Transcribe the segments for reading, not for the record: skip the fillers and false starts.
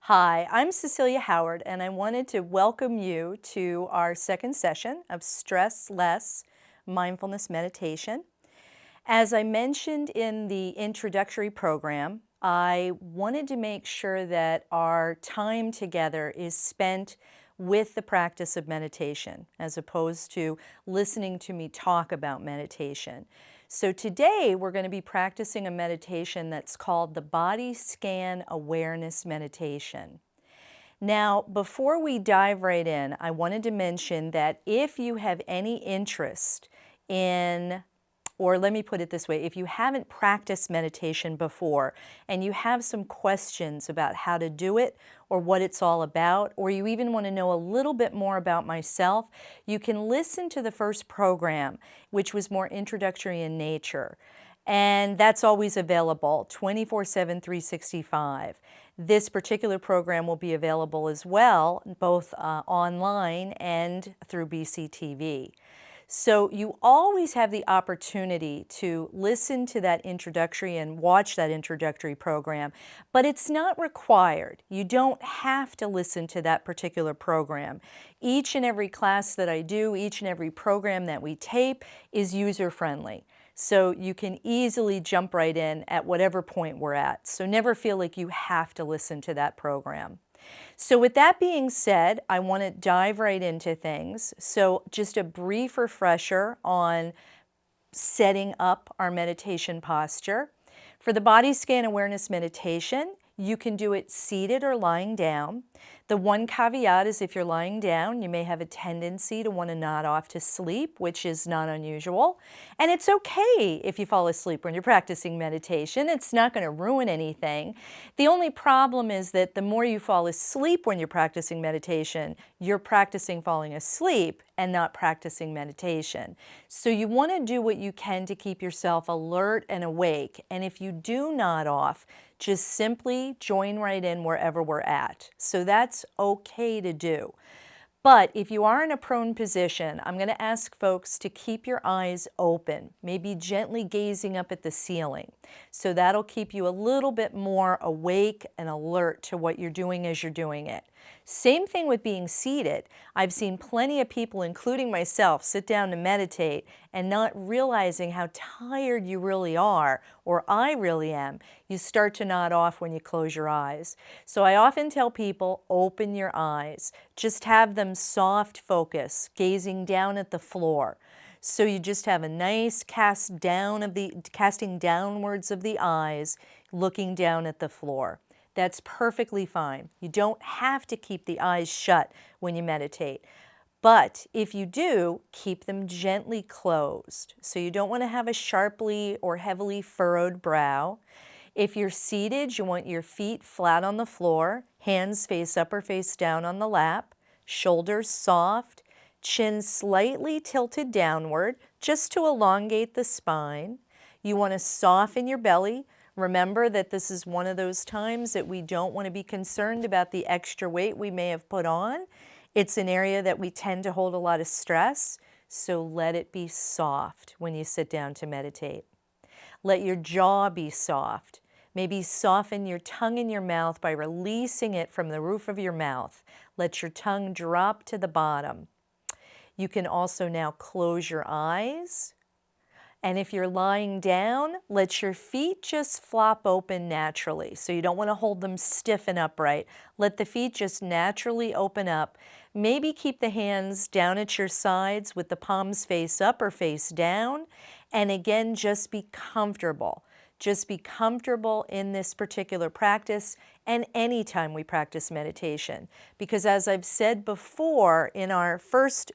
Hi, I'm Cecilia Howard, and I wanted to welcome you to our second session of Stress Less Mindfulness Meditation. As I mentioned in the introductory program, I wanted to make sure that our time together is spent with the practice of meditation, as opposed to listening to me talk about meditation. So today we're going to be practicing a meditation that's called the Body Scan Awareness Meditation. Now, before we dive right in, I wanted to mention that if you have any interest in, or let me put it this way, if you haven't practiced meditation before and you have some questions about how to do it or what it's all about, or you even want to know a little bit more about myself, you can listen to the first program, which was more introductory in nature. And that's always available 24/7, 365. This particular program will be available as well, both online and through BCTV. So you always have the opportunity to listen to that introductory and watch that introductory program, but it's not required. You don't have to listen to that particular program. Each and every class that I do, each and every program that we tape is user-friendly. So you can easily jump right in at whatever point we're at. So never feel like you have to listen to that program. So with that being said, I want to dive right into things. So just a brief refresher on setting up our meditation posture. For the body scan awareness meditation, you can do it seated or lying down. The one caveat is if you're lying down, you may have a tendency to want to nod off to sleep, which is not unusual. And it's okay if you fall asleep when you're practicing meditation. It's not going to ruin anything. The only problem is that the more you fall asleep when you're practicing meditation, you're practicing falling asleep and not practicing meditation. So you want to do what you can to keep yourself alert and awake. And if you do nod off, just simply join right in wherever we're at. So that's okay to do. But if you are in a prone position, I'm going to ask folks to keep your eyes open, maybe gently gazing up at the ceiling. So that'll keep you a little bit more awake and alert to what you're doing as you're doing it. Same thing with being seated. I've seen plenty of people, including myself, sit down to meditate and not realizing how tired you really are, or I really am. You start to nod off when you close your eyes. So I often tell people, open your eyes. Just have them soft focus, gazing down at the floor. So you just have a nice casting downwards of the eyes, looking down at the floor. That's perfectly fine. You don't have to keep the eyes shut when you meditate. But if you do, keep them gently closed. So you don't want to have a sharply or heavily furrowed brow. If you're seated, you want your feet flat on the floor, hands face up or face down on the lap, shoulders soft, chin slightly tilted downward, just to elongate the spine. You want to soften your belly. Remember that this is one of those times that we don't want to be concerned about the extra weight we may have put on. It's an area that we tend to hold a lot of stress, so let it be soft when you sit down to meditate. Let your jaw be soft. Maybe soften your tongue in your mouth by releasing it from the roof of your mouth. Let your tongue drop to the bottom. You can also now close your eyes. And if you're lying down, let your feet just flop open naturally. So you don't want to hold them stiff and upright. Let the feet just naturally open up. Maybe keep the hands down at your sides with the palms face up or face down. And again, just be comfortable. Just be comfortable in this particular practice and anytime we practice meditation. Because as I've said before in our first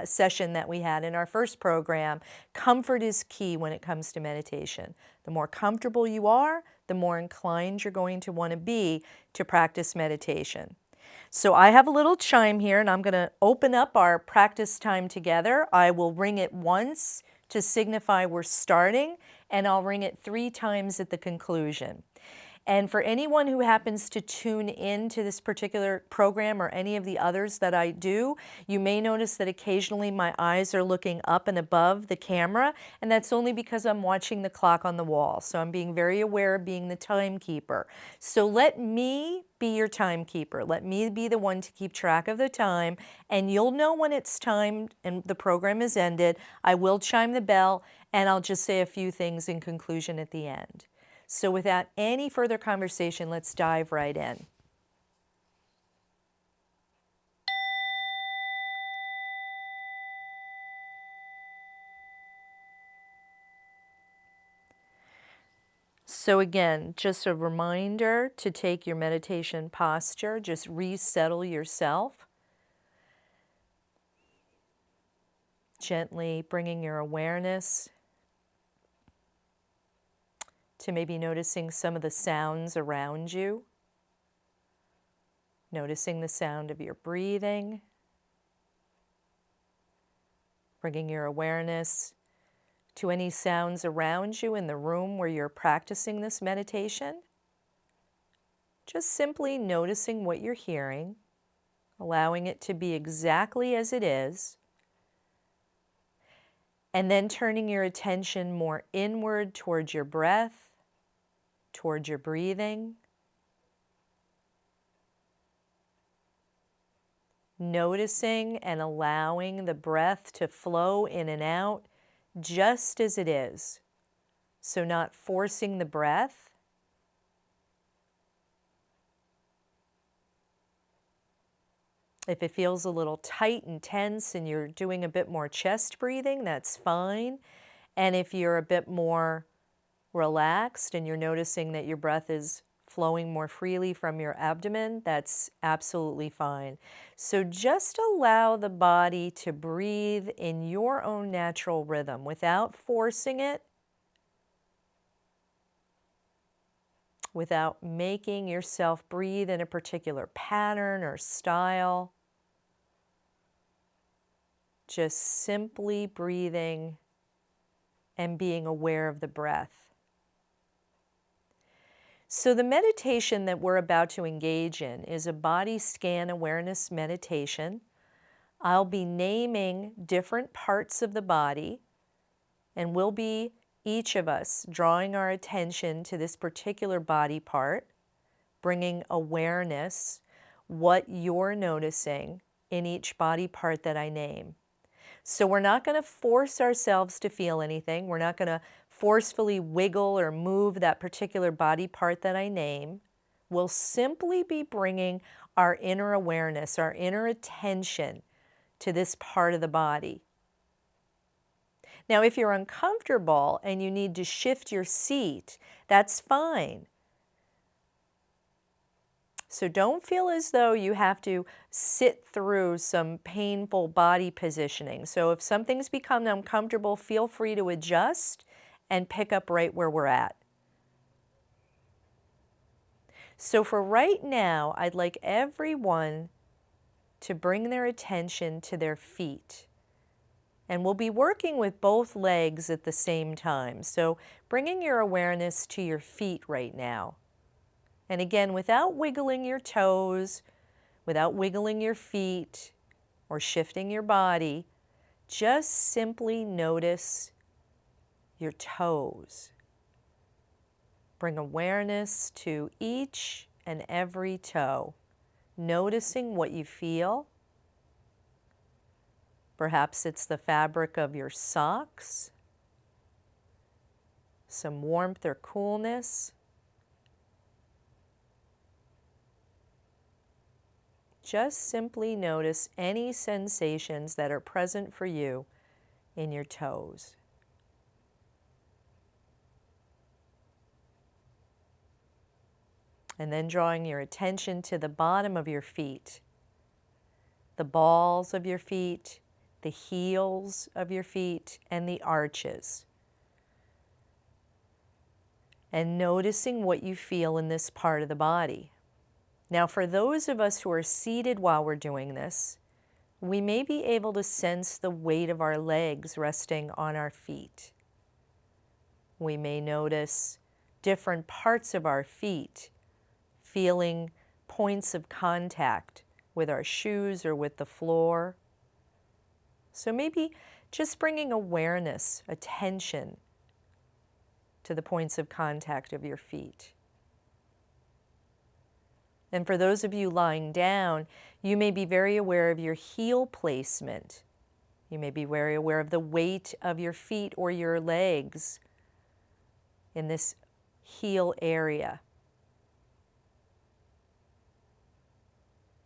session that we had in our first program, comfort is key when it comes to meditation. The more comfortable you are, the more inclined you're going to want to be to practice meditation. So I have a little chime here and I'm going to open up our practice time together. I will ring it once to signify we're starting, and I'll ring it 3 times at the conclusion. And for anyone who happens to tune in to this particular program or any of the others that I do, you may notice that occasionally my eyes are looking up and above the camera, and that's only because I'm watching the clock on the wall. So I'm being very aware of being the timekeeper. So let me be your timekeeper. Let me be the one to keep track of the time, and you'll know when it's time and the program is ended. I will chime the bell, and I'll just say a few things in conclusion at the end. So without any further conversation, let's dive right in. So again, just a reminder to take your meditation posture, just resettle yourself. Gently bringing your awareness to maybe noticing some of the sounds around you. Noticing the sound of your breathing. Bringing your awareness to any sounds around you in the room where you're practicing this meditation. Just simply noticing what you're hearing, allowing it to be exactly as it is, and then turning your attention more inward towards your breath, towards your breathing. Noticing and allowing the breath to flow in and out just as it is. So not forcing the breath. If it feels a little tight and tense and you're doing a bit more chest breathing, that's fine. And if you're a bit more relaxed and you're noticing that your breath is flowing more freely from your abdomen, that's absolutely fine. So just allow the body to breathe in your own natural rhythm without forcing it, without making yourself breathe in a particular pattern or style. Just simply breathing and being aware of the breath. So the meditation that we're about to engage in is a body scan awareness meditation. I'll be naming different parts of the body, and we'll be, each of us, drawing our attention to this particular body part, bringing awareness, what you're noticing in each body part that I name. So we're not going to force ourselves to feel anything. We're not going to forcefully wiggle or move that particular body part that I name. We'll simply be bringing our inner awareness, our inner attention to this part of the body. Now, if you're uncomfortable and you need to shift your seat, that's fine. So don't feel as though you have to sit through some painful body positioning. So if something's become uncomfortable, feel free to adjust and pick up right where we're at. So for right now, I'd like everyone to bring their attention to their feet. And we'll be working with both legs at the same time. So bringing your awareness to your feet right now. And again, without wiggling your toes, without wiggling your feet or shifting your body, just simply notice your toes. Bring awareness to each and every toe, noticing what you feel. Perhaps it's the fabric of your socks, some warmth or coolness. Just simply notice any sensations that are present for you in your toes. And then drawing your attention to the bottom of your feet, the balls of your feet, the heels of your feet, and the arches. And noticing what you feel in this part of the body. Now, for those of us who are seated while we're doing this, we may be able to sense the weight of our legs resting on our feet. We may notice different parts of our feet, feeling points of contact with our shoes or with the floor. So maybe just bringing awareness, attention to the points of contact of your feet. And for those of you lying down, you may be very aware of your heel placement. You may be very aware of the weight of your feet or your legs in this heel area.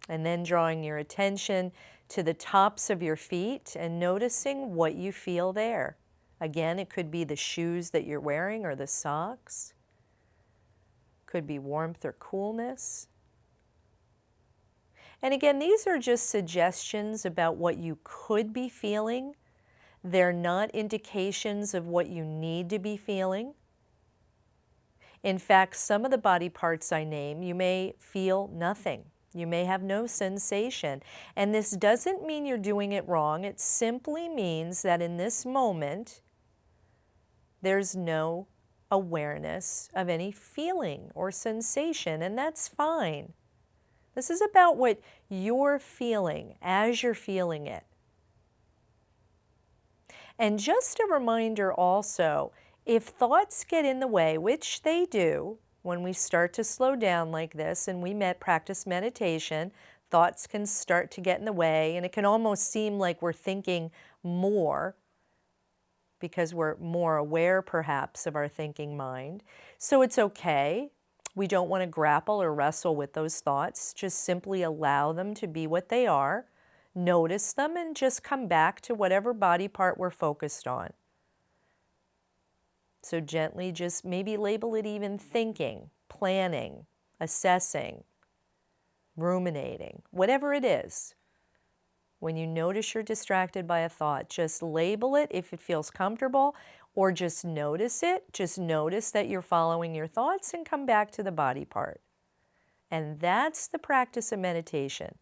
And then drawing your attention to the tops of your feet and noticing what you feel there. Again, it could be the shoes that you're wearing or the socks. Could be warmth or coolness. And again, these are just suggestions about what you could be feeling. They're not indications of what you need to be feeling. In fact, some of the body parts I name, you may feel nothing. You may have no sensation. And this doesn't mean you're doing it wrong. It simply means that in this moment, there's no awareness of any feeling or sensation, and that's fine. This is about what you're feeling as you're feeling it. And just a reminder also, if thoughts get in the way, which they do when we start to slow down like this and we practice meditation, thoughts can start to get in the way, and it can almost seem like we're thinking more because we're more aware perhaps of our thinking mind. So it's okay. We don't want to grapple or wrestle with those thoughts. Just simply allow them to be what they are. Notice them and just come back to whatever body part we're focused on. So gently just maybe label it even thinking, planning, assessing, ruminating, whatever it is. When you notice you're distracted by a thought, just label it if it feels comfortable, or just notice it. Just notice that you're following your thoughts and come back to the body part. And that's the practice of meditation,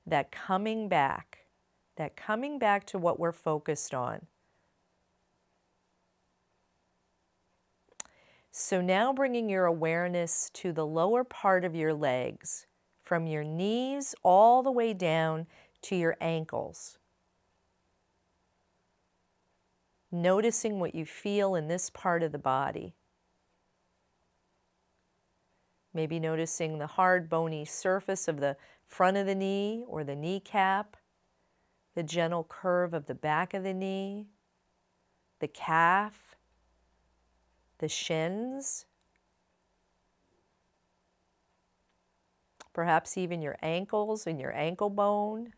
that coming back to what we're focused on. So now bringing your awareness to the lower part of your legs, from your knees all the way down to your ankles. Noticing what you feel in this part of the body. Maybe noticing the hard, bony surface of the front of the knee or the kneecap, the gentle curve of the back of the knee, the calf, the shins, perhaps even your ankles and your ankle bone.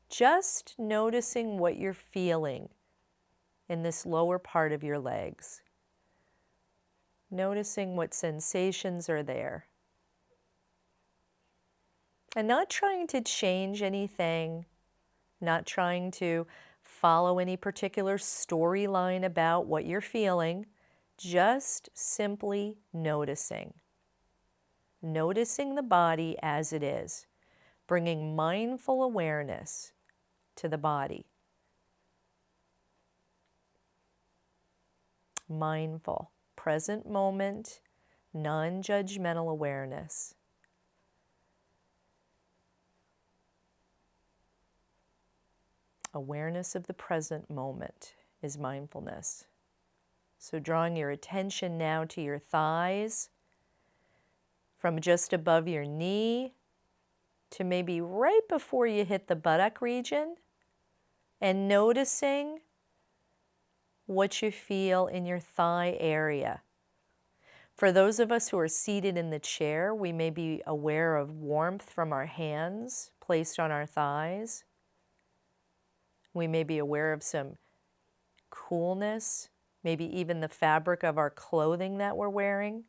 Just noticing what you're feeling in this lower part of your legs. Noticing what sensations are there. And not trying to change anything, not trying to follow any particular storyline about what you're feeling, just simply noticing. Noticing the body as it is, bringing mindful awareness to the body. Mindful, present moment, non-judgmental awareness. Awareness of the present moment is mindfulness. So drawing your attention now to your thighs, from just above your knee to maybe right before you hit the buttock region, and noticing what you feel in your thigh area. For those of us who are seated in the chair, we may be aware of warmth from our hands placed on our thighs. We may be aware of some coolness, maybe even the fabric of our clothing that we're wearing.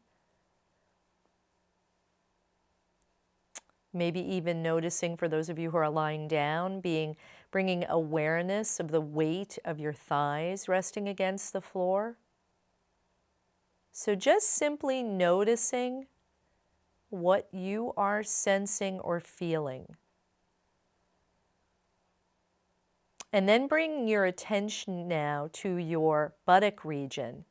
Maybe even noticing, for those of you who are lying down, bringing awareness of the weight of your thighs resting against the floor. So just simply noticing what you are sensing or feeling. And then bring your attention now to your buttock region.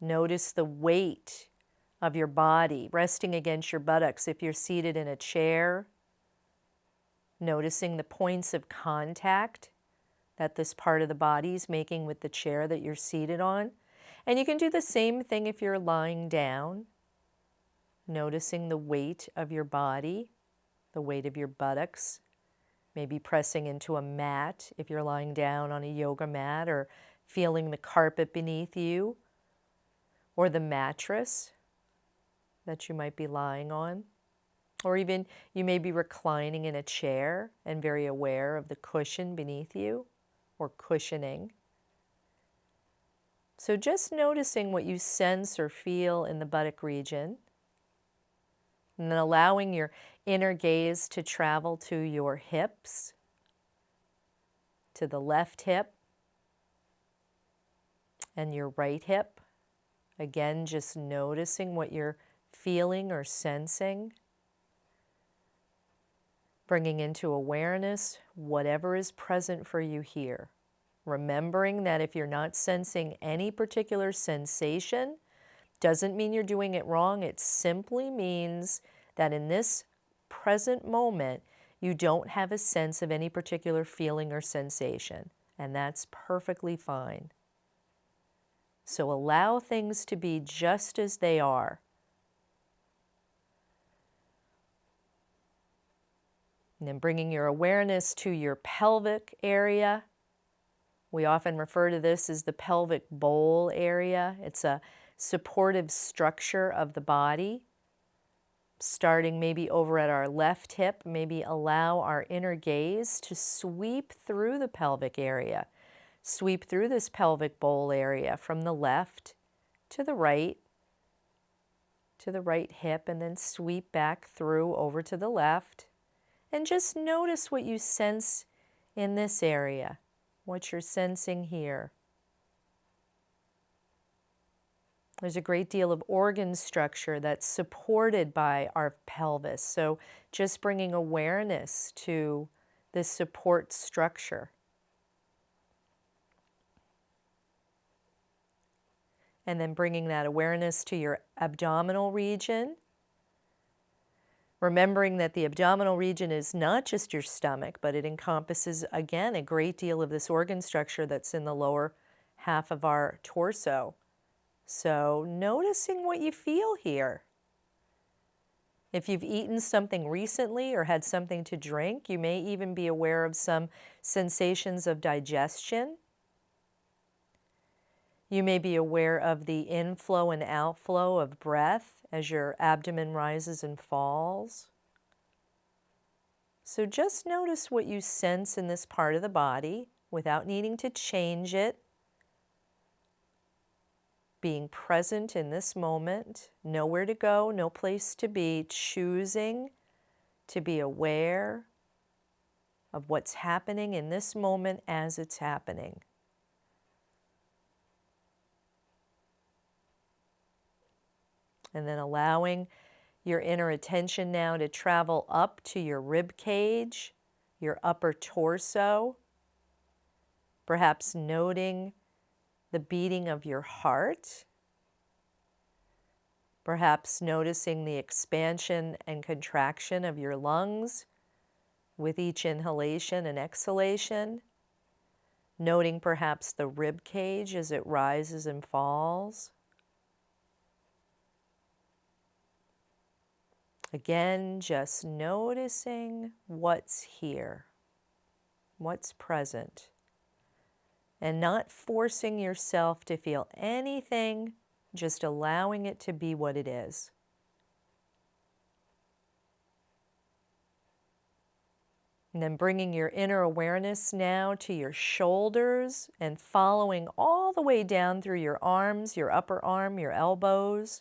Notice the weight of your body resting against your buttocks if you're seated in a chair. Noticing the points of contact that this part of the body is making with the chair that you're seated on. And you can do the same thing if you're lying down. Noticing the weight of your body, the weight of your buttocks, maybe pressing into a mat if you're lying down on a yoga mat, or feeling the carpet beneath you, or the mattress that you might be lying on. Or even you may be reclining in a chair and very aware of the cushion beneath you, or cushioning. So just noticing what you sense or feel in the buttock region, and then allowing your inner gaze to travel to your hips, to the left hip and your right hip. Again, just noticing what you're feeling or sensing. Bringing into awareness whatever is present for you here. Remembering that if you're not sensing any particular sensation, doesn't mean you're doing it wrong. It simply means that in this present moment, you don't have a sense of any particular feeling or sensation, and that's perfectly fine. So allow things to be just as they are. And then bringing your awareness to your pelvic area. We often refer to this as the pelvic bowl area. It's a supportive structure of the body. Starting maybe over at our left hip, maybe allow our inner gaze to sweep through the pelvic area. Sweep through this pelvic bowl area from the left to the right hip, and then sweep back through over to the left. And just notice what you sense in this area, what you're sensing here. There's a great deal of organ structure that's supported by our pelvis. So just bringing awareness to this support structure. And then bringing that awareness to your abdominal region. Remembering that the abdominal region is not just your stomach, but it encompasses, again, a great deal of this organ structure that's in the lower half of our torso. So noticing what you feel here. If you've eaten something recently or had something to drink, you may even be aware of some sensations of digestion. You may be aware of the inflow and outflow of breath as your abdomen rises and falls. So just notice what you sense in this part of the body without needing to change it. Being present in this moment, nowhere to go, no place to be, choosing to be aware of what's happening in this moment as it's happening. And then allowing your inner attention now to travel up to your rib cage, your upper torso, perhaps noting the beating of your heart, perhaps noticing the expansion and contraction of your lungs with each inhalation and exhalation, noting perhaps the rib cage as it rises and falls. Again, just noticing what's here, what's present, and not forcing yourself to feel anything, just allowing it to be what it is. And then bringing your inner awareness now to your shoulders and following all the way down through your arms, your upper arm, your elbows,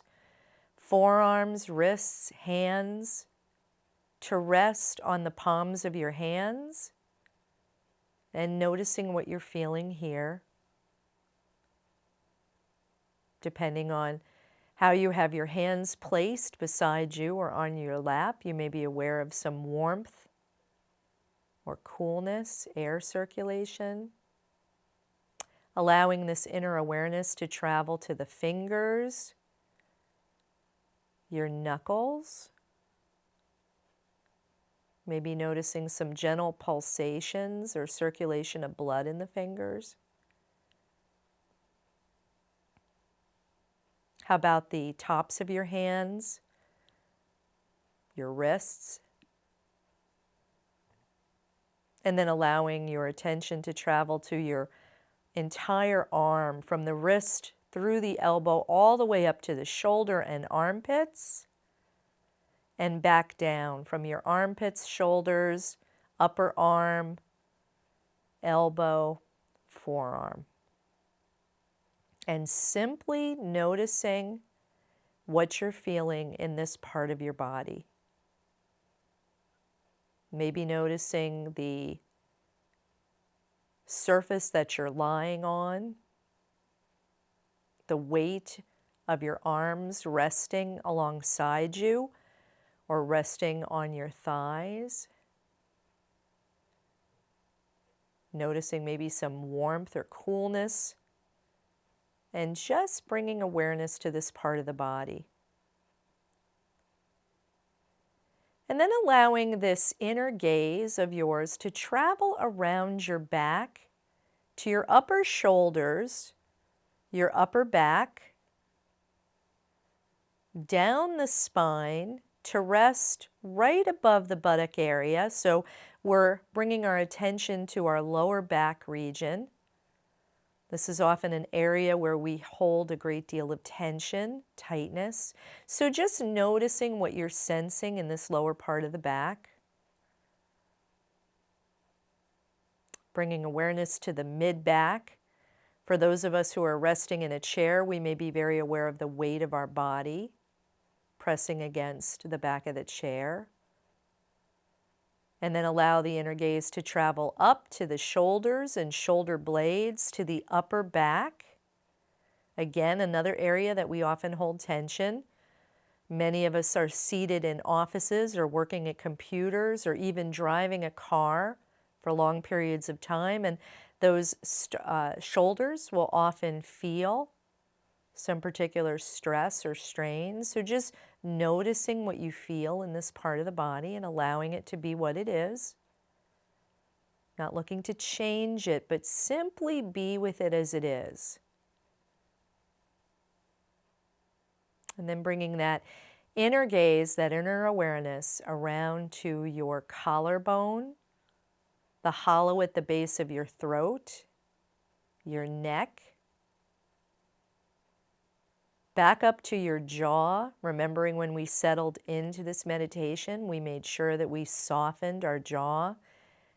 forearms, wrists, hands, to rest on the palms of your hands and noticing what you're feeling here. Depending on how you have your hands placed beside you or on your lap, you may be aware of some warmth or coolness, air circulation. allowing this inner awareness to travel to the fingers, your knuckles, maybe noticing some gentle pulsations or circulation of blood in the fingers. How about the tops of your hands, your wrists? And then allowing your attention to travel to your entire arm, from the wrist through the elbow all the way up to the shoulder and armpits, and back down from your armpits, shoulders, upper arm, elbow, forearm. And simply noticing what you're feeling in this part of your body. Maybe noticing the surface that you're lying on, the weight of your arms resting alongside you or resting on your thighs. Noticing maybe some warmth or coolness, and just bringing awareness to this part of the body. And then allowing this inner gaze of yours to travel around your back to your upper shoulders, your upper back, down the spine to rest right above the buttock area. So we're bringing our attention to our lower back region. This is often an area where we hold a great deal of tension, tightness. So just noticing what you're sensing in this lower part of the back. Bringing awareness to the mid-back. For those of us who are resting in a chair, we may be very aware of the weight of our body pressing against the back of the chair. And then allow the inner gaze to travel up to the shoulders and shoulder blades, to the upper back. Again, another area that we often hold tension. Many of us are seated in offices or working at computers or even driving a car for long periods of time, and those shoulders will often feel some particular stress or strain. So just noticing what you feel in this part of the body and allowing it to be what it is. Not looking to change it, but simply be with it as it is. And then bringing that inner gaze, that inner awareness around to your collarbone, the hollow at the base of your throat, your neck, back up to your jaw. Remembering when we settled into this meditation, we made sure that we softened our jaw.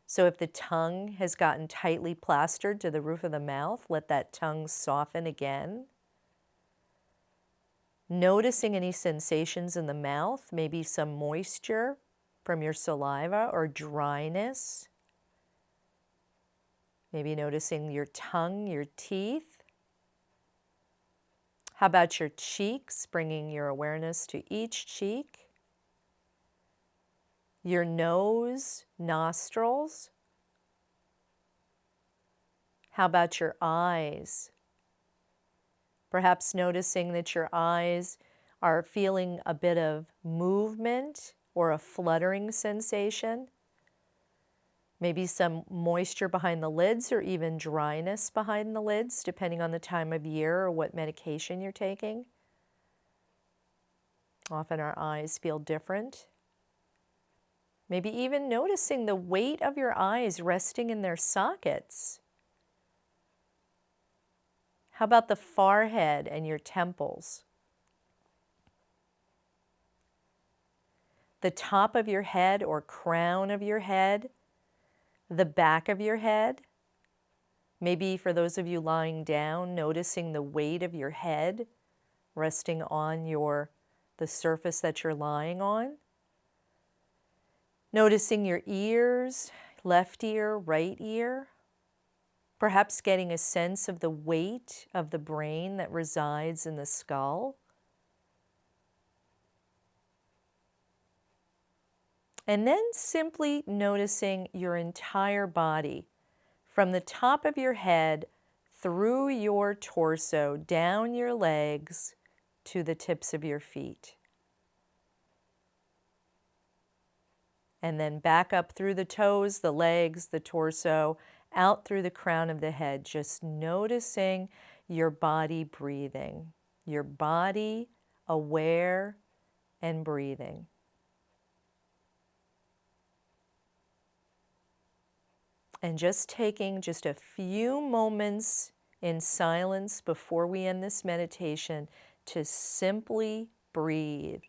So if the tongue has gotten tightly plastered to the roof of the mouth, let that tongue soften again. Noticing any sensations in the mouth, maybe some moisture from your saliva or dryness. Maybe noticing your tongue, your teeth. How about your cheeks, bringing your awareness to each cheek? Your nose, nostrils. How about your eyes? Perhaps noticing that your eyes are feeling a bit of movement or a fluttering sensation. Maybe some moisture behind the lids or even dryness behind the lids, depending on the time of year or what medication you're taking. Often our eyes feel different. Maybe even noticing the weight of your eyes resting in their sockets. How about the forehead and your temples? The top of your head or crown of your head, the back of your head. Maybe for those of you lying down, noticing the weight of your head resting on the surface that you're lying on. Noticing your ears, left ear, right ear. Perhaps getting a sense of the weight of the brain that resides in the skull. And then simply noticing your entire body, from the top of your head through your torso, down your legs to the tips of your feet. And then back up through the toes, the legs, the torso, out through the crown of the head, just noticing your body breathing, your body aware and breathing. And just taking just a few moments in silence before we end this meditation to simply breathe,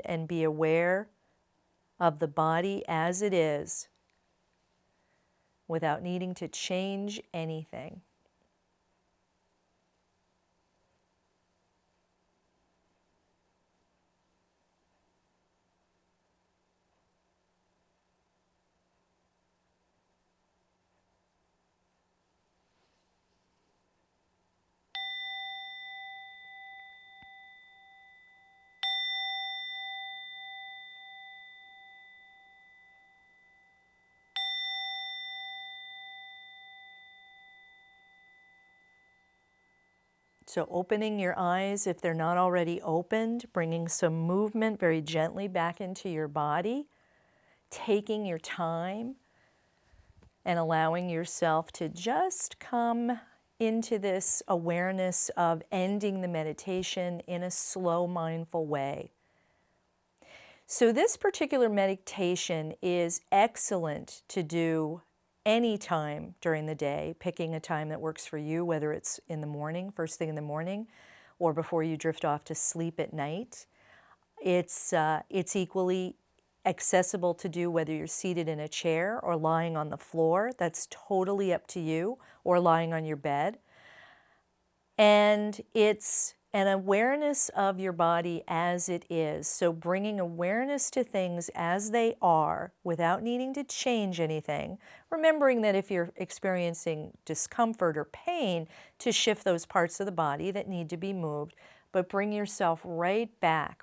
and be aware of the body as it is without needing to change anything. So opening your eyes if they're not already opened, bringing some movement very gently back into your body, taking your time and allowing yourself to just come into this awareness of ending the meditation in a slow, mindful way. So this particular meditation is excellent to do any time during the day, picking a time that works for you, whether it's in the morning, first thing in the morning, or before you drift off to sleep at night. It's equally accessible to do whether you're seated in a chair or lying on the floor. That's totally up to you, or lying on your bed. And it's an awareness of your body as it is. So bringing awareness to things as they are without needing to change anything. Remembering that if you're experiencing discomfort or pain, to shift those parts of the body that need to be moved, but bring yourself right back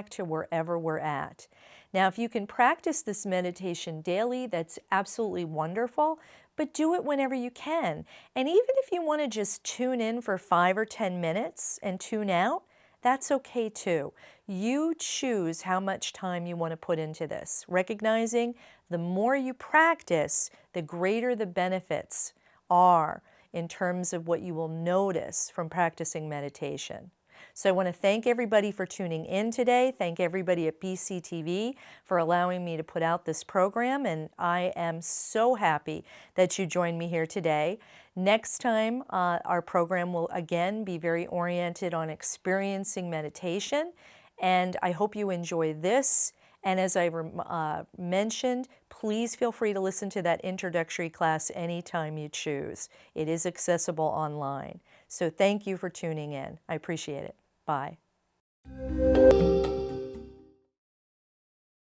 to wherever we're at. Now, if you can practice this meditation daily, that's absolutely wonderful, but do it whenever you can. And even if you want to just tune in for 5 or 10 minutes and tune out, that's okay too. You choose how much time you want to put into this, recognizing the more you practice, the greater the benefits are in terms of what you will notice from practicing meditation. So I want to thank everybody for tuning in today. Thank everybody at BCTV for allowing me to put out this program, and I am so happy that you joined me here today. Next time, our program will again be very oriented on experiencing meditation, and I hope you enjoy this. And as I mentioned, please feel free to listen to that introductory class anytime you choose. It is accessible online. So thank you for tuning in. I appreciate it. Bye.